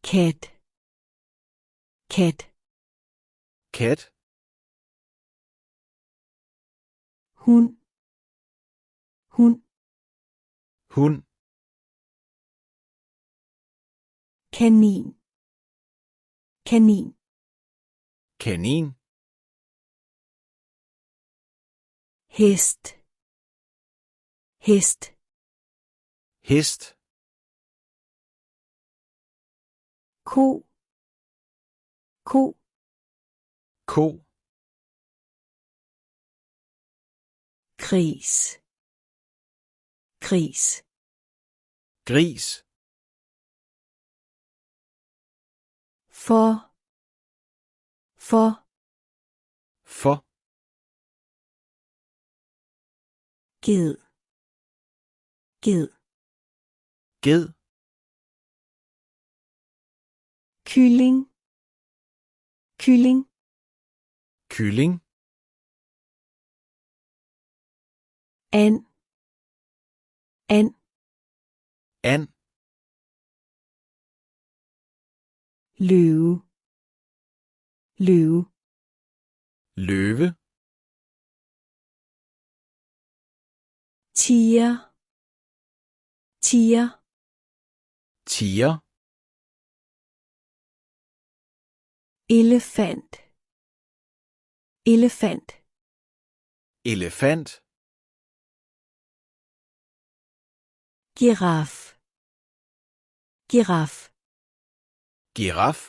kat, kat, Kat. hund, hund, Hund. kanin, kanin, Kanin. hest, hest, Hest. ko, ko, Ko. gris, gris, Gris. for, for, For. ged, ged, Ged. kylling, kylling, Kylling. and, and, And. løve, løve, Løve. tiger, tiger, Tiger. elefant, elefant, Elefant. giraf, giraf, Giraf.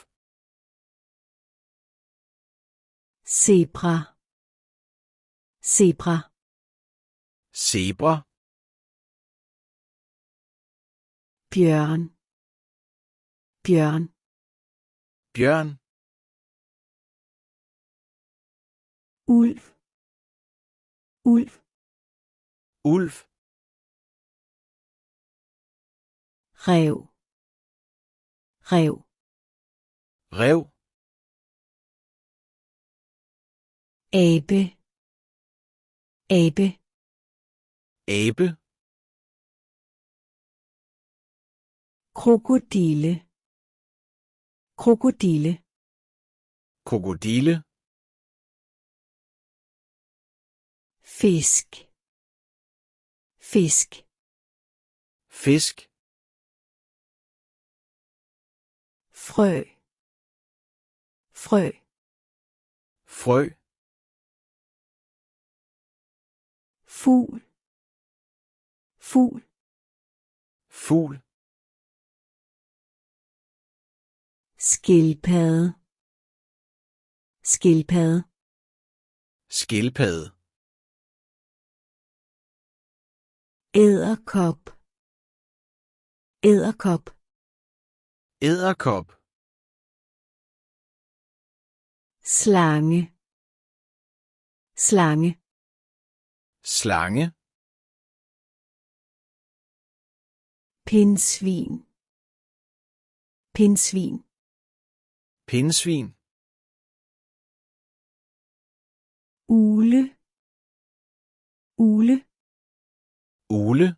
zebra, zebra, Zebra. bjørn, bjørn, Bjørn. ulv, ulv, Ulv. ræv, ræv, Ræv. abe, abe, Abe. krokodille, krokodille, Krokodille. fisk, fisk, Fisk. frø, frø, Frø. fugl, fugl, Fugl. skildpadde, skildpadde, Skildpadde. edderkop, edderkop, Edderkop. slange, slange, Slange. pindsvin, pindsvin, Pindsvin. ugle, ugle, Ugle.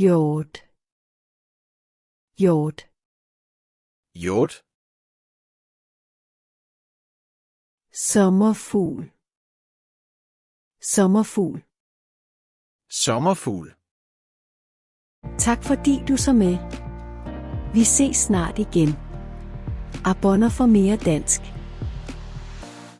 hjort, hjort, Hjort. sommerfugl, sommerfugl. Sommerfugl. Tak fordi du så med. Vi ses snart igen. Abonner for mere dansk.